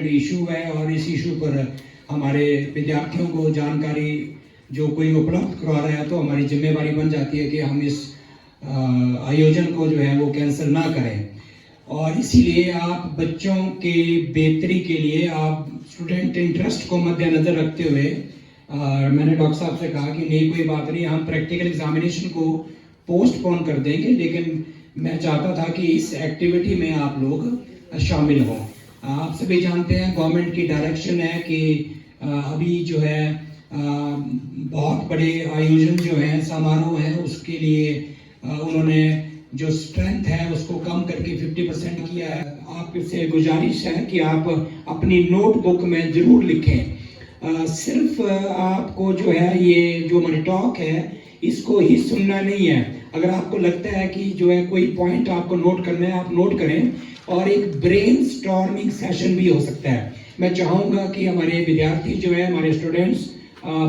Important issue है और इस इशू पर हमारे विद्यार्थियों को जानकारी जो कोई उपलब्ध करवा रहा है तो हमारी जिम्मेवारी बन जाती है कि हम इस आयोजन को जो है वो कैंसिल ना करें। और इसीलिए आप बच्चों के बेहतरी के लिए आप स्टूडेंट इंटरेस्ट को मद्देनजर रखते हुए मैंने डॉक्टर साहब से कहा कि नहीं कोई बात नहीं, हम प्रैक्टिकल एग्जामिनेशन को पोस्टपोन कर देंगे, लेकिन मैं चाहता था कि इस एक्टिविटी में आप लोग शामिल हों। आप सभी जानते हैं गवर्नमेंट की डायरेक्शन है कि अभी जो है बहुत बड़े आयोजन जो हैं समारोह हैं उसके लिए उन्होंने जो स्ट्रेंथ है उसको कम करके 50% किया है। आपसे गुजारिश है कि आप अपनी नोटबुक में ज़रूर लिखें। सिर्फ आपको जो है ये जो हमारी टॉक है इसको ही सुनना नहीं है। अगर आपको लगता है कि जो है कोई पॉइंट आपको नोट करना है आप नोट करें, और एक ब्रेन स्टॉर्मिंग सेशन भी हो सकता है। मैं चाहूँगा कि हमारे विद्यार्थी जो है हमारे स्टूडेंट्स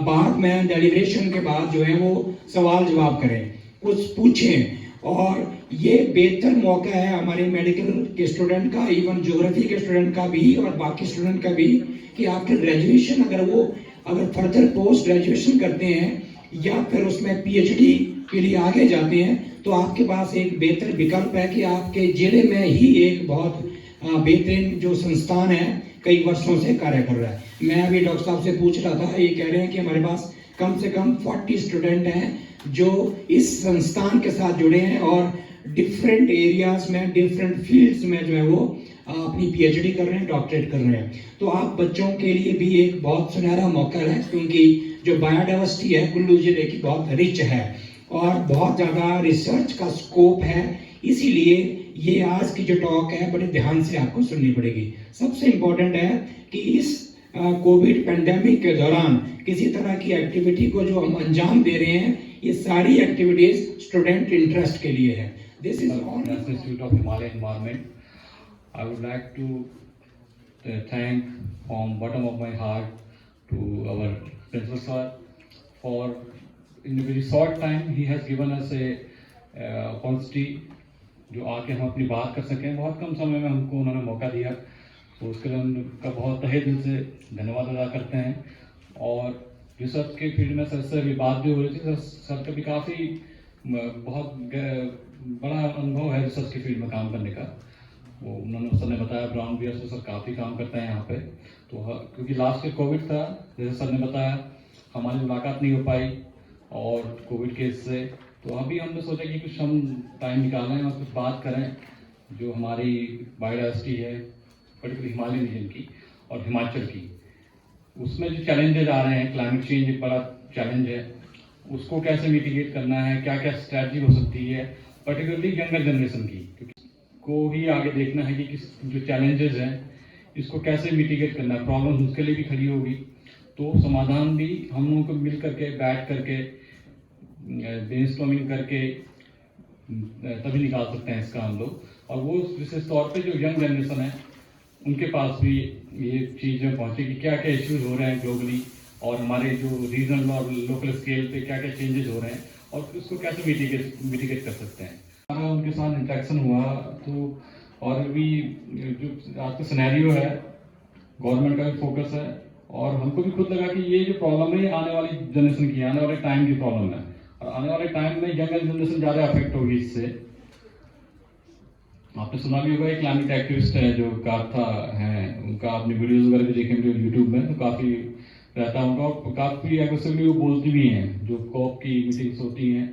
बाद में डेलीब्रेशन के बाद जो है वो सवाल जवाब करें, कुछ पूछें। और ये बेहतर मौका है हमारे मेडिकल के स्टूडेंट का, इवन ज्योग्राफी के स्टूडेंट का भी और बाकी स्टूडेंट का भी, कि आफ्टर ग्रेजुएशन अगर फर्दर पोस्ट ग्रेजुएशन करते हैं या फिर उसमें पीएचडी के लिए आगे जाते हैं तो आपके पास एक बेहतर विकल्प है कि आपके जिले में ही एक बहुत बेहतरीन जो संस्थान है कई वर्षों से कार्य कर रहा है। मैं अभी डॉक्टर साहब से पूछ रहा था, ये कह रहे हैं कि हमारे पास कम से कम 40 स्टूडेंट हैं जो इस संस्थान के साथ जुड़े हैं और डिफरेंट एरियाज में डिफरेंट फील्ड्स में जो है वो अपनी पीएचडी कर रहे हैं, डॉक्टरेट कर रहे हैं। तो आप बच्चों के लिए भी एक बहुत सुनहरा मौका है, क्योंकि जो बायोडाइवर्सिटी है कुल्लू जिले की बहुत रिच है और बहुत ज़्यादा रिसर्च का स्कोप है। इसीलिए ये आज की जो टॉक है बड़े ध्यान से आपको सुननी पड़ेगी। सबसे इम्पोर्टेंट है कि इस कोविड पेंडेमिक के दौरान किसी तरह की एक्टिविटी को जो हम अंजाम दे रहे हैं, ये सारी एक्टिविटीज स्टूडेंट इंटरेस्ट के लिए है। This is National Institute of Himalayan Environment. I would like to thank from bottom of my heart to our principal sir for in a very short time he has given us a opportunity जो आके हम अपनी बात कर सकें। बहुत कम समय में हमको उन्होंने मौका दिया, तो उसके लिए उनका बहुत तहे दिल से धन्यवाद अदा करते हैं। और रिसर्च के फील्ड में सर से भी बात भी हो रही थी, सर का भी काफ़ी बहुत बड़ा अनुभव है रिसर्च के फील्ड में काम करने का। वो उन्होंने सर ने बताया ब्राउन बियर से सर काफ़ी काम करते हैं यहाँ पे। तो क्योंकि लास्ट ईयर कोविड था, जैसे सर ने बताया हमारी मुलाकात नहीं हो पाई और कोविड केस से, तो अभी हमने सोचा कि कुछ हम टाइम निकालें और कुछ बात करें जो हमारी बायोडाइवर्सिटी है पर्टिकुलर हिमालयन रीजन की और हिमाचल की, उसमें जो चैलेंजेस आ रहे हैं। क्लाइमेट चेंज एक बड़ा चैलेंज है, उसको कैसे मिटिगेट करना है, क्या क्या स्ट्रैटेजी हो सकती है पर्टिकुलरली यंगर जनरेशन की, क्योंकि को ही आगे देखना है कि किस जो चैलेंजेस हैं इसको कैसे मिटिगेट करना है। प्रॉब्लम उसके लिए भी खड़ी होगी, तो समाधान भी हम लोगों को मिल करके बैठ करके ब्रेनस्टॉर्मिंग करके तभी निकाल सकते हैं इसका हम लोग। और वो विशेष तौर पे जो यंग जनरेशन है उनके पास भी ये चीज़ें पहुँचे कि क्या क्या इश्यूज हो रहे हैं ग्लोबली और हमारे जो रीजनल और लोकल स्केल पे क्या क्या चेंजेस हो रहे हैं और उसको कैसे मिटिगेट कर सकते हैं। हमारा उनके साथ इंटरेक्शन हुआ तो, और भी जो आज का सिनेरियो है गवर्नमेंट का भी फोकस है और हमको भी खुद लगा कि ये जो प्रॉब्लम है आने वाली जनरेशन की, आने वाले टाइम की प्रॉब्लम है और आने वाले टाइम में यंगर जनरेशन ज़्यादा अफेक्ट होगी इससे। आपने सुना भी होगा एक क्लाइमेट एक्टिविस्ट है जो काथा है, उनका आपने वीडियोस वगैरह भी देखेंगे यूट्यूब में, तो काफ़ी रहता है उनका, काफ़ी एग्रेसिवली वो बोलती भी हैं। जो कॉप की मीटिंग्स होती हैं,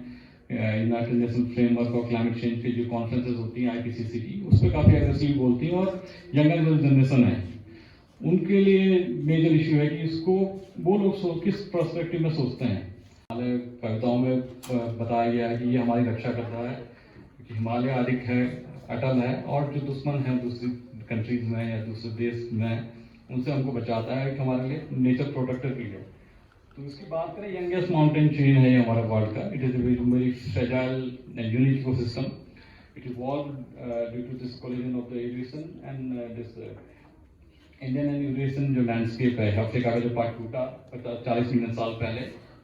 यूनाइटेड नेशन फ्रेमवर्क और क्लाइमेट चेंज की जो कॉन्फ्रेंसेज होती हैं IPCC की, उस पर काफ़ी एग्रेसिवली बोलती हैं। और यंगर जो जनरेशन है उनके लिए मेजर इशू है कि इसको वो लोग किस पर्सपेक्टिव में सोचते हैं। हमारे कविताओं में बताया गया है कि ये हमारी रक्षा कर रहा है क्योंकि हिमालय अधिक है, अटल है, और जो दुश्मन है दूसरी कंट्रीज में या दूसरे देश में उनसे हमको बचाता है, कि हमारे लिए नेचर प्रोटेक्टर भी है। तो इसकी बात करें, यंगेस्ट माउंटेन चेन है ये हमारा वर्ल्ड का। It is very fragile unique ecosystem. It evolve due to this collision of the Eurasian and this Indian and Eurasian जो लैंडस्केप है, अफ्रीका का जो पार्ट टूटा 40 मिलियन साल पहले,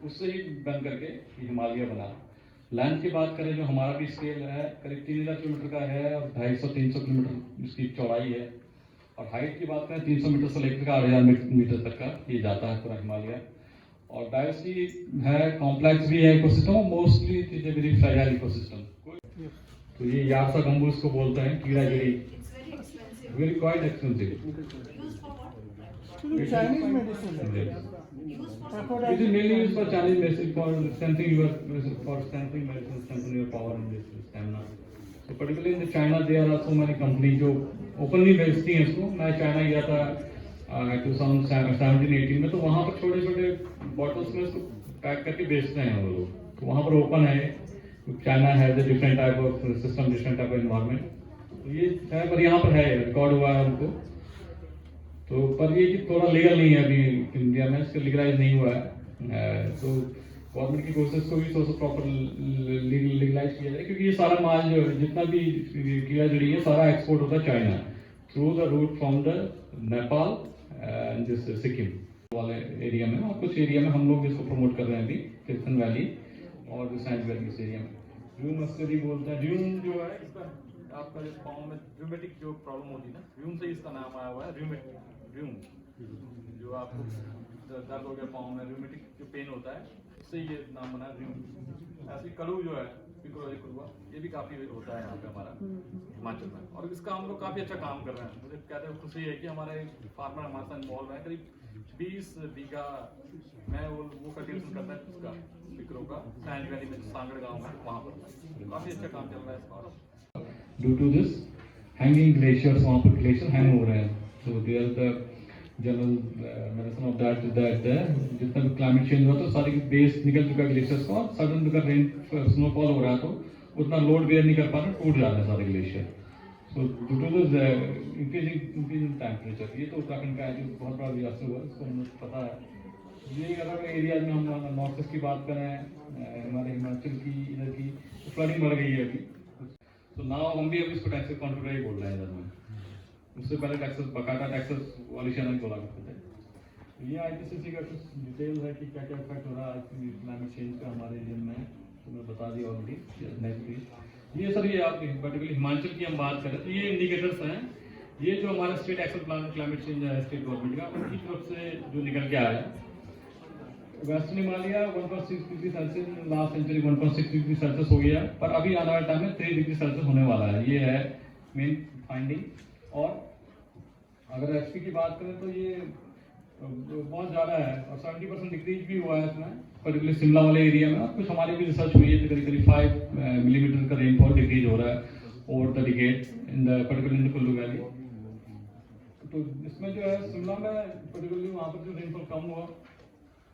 उससे ही बन करके हिमालय बना। लैंड की बात करें जो हमारा भी स्केल है करीब 3000 किलोमीटर का है और 250-300 किलोमीटर इसकी चौड़ाई है और हाइट की बात करें 300 मीटर से लेकर 8,000 मीटर तक का ये जाता है पूरा हिमालय। और डायवर्सिटी है, कॉम्प्लेक्स भी है ecosystem, mostly it is a very fragile ecosystem. तो ये यार्सा गंबू इसको बोलते हैं, कीड़ा गिरी, very quite expensive. Chinese medicine. It is mainly used for Chinese medicine, for strengthening medicine, strengthening your power and this stamina. So particularly in the China, there are so many companies जो openly बेचती हैं इसको। मैं China गया था 2017-18 में, तो वहाँ पर छोटे छोटे बॉटल्स में इसको पैक करके बेचते हैं वो लोग। तो वहाँ पर ओपन है, China has a different type of system, different type of environment. तो ये है, पर यहाँ पर है, रिकॉर्ड हुआ है उनको। तो पर ये कि थोड़ा लीगल नहीं है अभी इंडिया में, इसका लीगलाइज नहीं हुआ है। तो गवर्नमेंट की कोशिश को भी थोड़ा प्रॉपर लीगलाइज किया जाए, क्योंकि ये सारा माल जो जितना भी कीड़ा जड़ी है सारा एक्सपोर्ट होता है China through the route from the Nepal and this Sikkim वाले एरिया में। और कुछ एरिया में हम लोग इसको प्रमोट कर रहे हैं अभी, किर्तन वैली और सैंड वैली इस एरिया में। र्यूम मस्करी बोलते हैं। र्यूम जो है इसका आपका जो पाँव में र्यूमेटिक जो प्रॉब्लम होती है ना, र्यूम से इसका नाम आया हुआ है। र्यूम जो आपको दर्द हो गया पाँव में, र्यूमेटिक जो पेन होता है, इससे ये नाम बना र्यूम। ऐसे कड़ू जो है पिकोलोजिकुलवा, ये भी काफ़ी होता है यहाँ पे हमारा हिमाचल में, और इसका हम लोग काफ़ी अच्छा काम कर रहे हैं। मुझे कहते हैं खुशी है कि हमारे फार्मर हमारे साथ इन्वॉल्व है। करीब 20 बीघा में वो कल्टीवेशन करता है उसका पिकरों का, सैंड वैली में, सांगड़ गाँव में, वहाँ पर काफ़ी अच्छा काम चल रहा है इसका। Due to this hanging glaciers, वहाँ पर ग्लेशियर हैंग हो रहे हैं। So there the general medicine of that जितना भी क्लाइमेट चेंज हुआ तो सारी बेस निकल चुका है ग्लेशियर्स का, और सडन अगर रेन स्नोफॉल हो रहा है तो उतना लोड बेयर नहीं कर पा रहे, टूट जा रहे हैं सारे glacier. So due to this increasing temperature, ये तो उत्तराखंड का है जो बहुत बड़ा डिजास्टर हुआ, इसको हमें पता है। ये अलग एरिया में हम नॉर्थ ईस्ट की बात करें, हमारे हिमाचल की इधर की फ्लडिंग बढ़ गई है अभी। तो नाउ हम भी अभी इसको टैक्सेस कॉन्ट्रोल ही बोल रहे हैं इधर में। उससे पहले टैक्सेस बकायदा टैक्सेस वालिशन नहीं बोला करते थे। ये आईपीसीसी का कुछ डिटेल है कि क्या क्या इफेक्ट हो रहा है क्लाइमेट चेंज का हमारे एरिया में, तो मैं बता दिया ऑलरेडी। नेक्स्ट ये सर, ये आप पर्टिकुलरली हिमाचल की हम बात करें तो ये इंडिकेटर्स हैं, ये जो हमारा state action plan climate change है स्टेट गवर्नमेंट का, उनकी तरफ से जो निकल के आया है। Western Himalaya 1.6 degree Celsius, last century 1.6 degree Celsius हो गया, पर अभी आने वाले टाइम में 3 डिग्री सेल्सियस होने वाला है। ये है मेन फाइंडिंग। और अगर एचपी की बात करें तो ये बहुत ज़्यादा है, और 70% डिक्रीज भी हुआ है इसमें, पर्टिकुलरली शिमला वाले एरिया में। और कुछ हमारी भी रिसर्च हुई है तो करीब 5 मिलीमीटर का रेनफॉल डिक्रीज हो रहा है over the decade in the particular in the Kullu valley. तो इसमें जो है शिमला में पर्टिकुलरली वहाँ पर जो रेनफॉल कम हुआ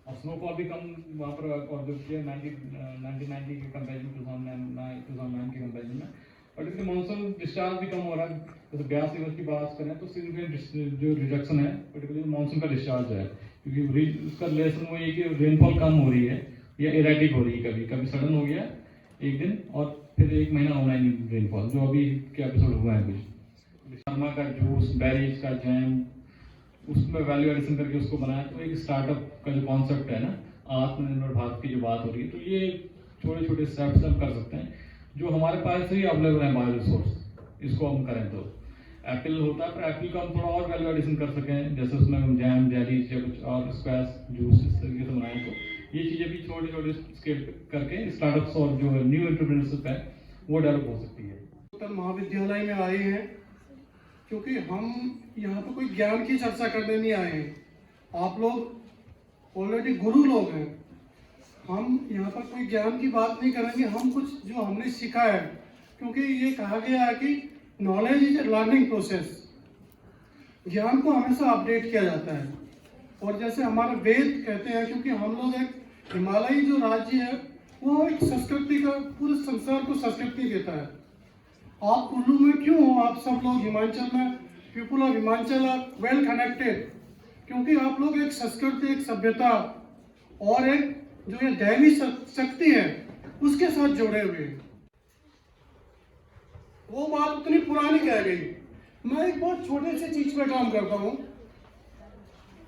और स्नोफॉल भी कम वहाँ पर ऑब्जर्व किया 1990 के कंपेरिजन 2009 के कंपेरिजन में। पर्टिकुलरली मानसून डिस्चार्ज भी कम हो रहा है। जैसे ब्यास रिवर की बात करें तो सिग्निफिकेंट जो रिडक्शन है पर्टिकुलरली मानसून का डिस्चार्ज है, क्योंकि उसका रिलेशन वो ये कि रेनफॉल कम हो रही है या इरेटिक हो रही है, कभी कभी सडन हो गया एक दिन और फिर एक महीना होना ही नहीं रेनफॉल, जो अभी के एपिसोड हुआ है कुछ। शर्मा का जूस, बेरीज का जैम, उसमें वैल्यू एडिशन करके उसको बनाया। तो एक स्टार्टअप का जो कॉन्सेप्ट है ना, आत्मनिर्भर भारत की जो बात हो रही है, तो ये छोटे छोटे स्टेप्स हम कर सकते हैं जो हमारे पास ही अवेलेबल है बायो रिसोर्स, इसको हम करें तो। एप्पल होता है, पर एप्पल का हम थोड़ा और वैल्यू एडिशन कर सकें, जैसे उसमें हम जैम, जेलीज या कुछ और स्क्वैश, जूस इस तरीके से बनाएं, तो ये चीज़ें भी छोटे छोटे स्केल करके स्टार्टअप्स और जो न्यू एंटरप्रेन्योरशिप है वो डेवलप हो सकती है। उत्तर महाविद्यालय में आए हैं क्योंकि हम यहाँ पर कोई ज्ञान की चर्चा करने नहीं आए हैं। आप लोग ऑलरेडी गुरु लोग हैं, हम यहाँ पर कोई ज्ञान की बात नहीं करेंगे। हम कुछ जो हमने सीखा है, क्योंकि ये कहा गया है कि knowledge is a learning process, ज्ञान को हमेशा अपडेट किया जाता है। और जैसे हमारे वेद कहते हैं, क्योंकि हम लोग एक हिमालयी जो राज्य है वो एक संस्कृति का, पूरे संसार को संस्कृति देता है। आप कुल्लू में क्यों हो, आप सब लोग हिमाचल में, people of Himachal are well connected, क्योंकि आप लोग एक संस्कृति, एक सभ्यता और एक जो ये दैवी शक्ति है उसके साथ जुड़े हुए हैं। वो बात उतनी पुरानी कह गई। मैं एक बहुत छोटे से चीज पे काम करता हूँ,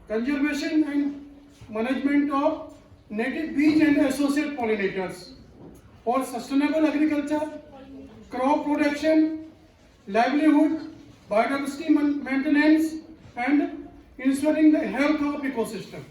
conservation and management of native bees and associate pollinators for sustainable agriculture, crop production, livelihood biodiversity maintenance and ensuring the health of ecosystem.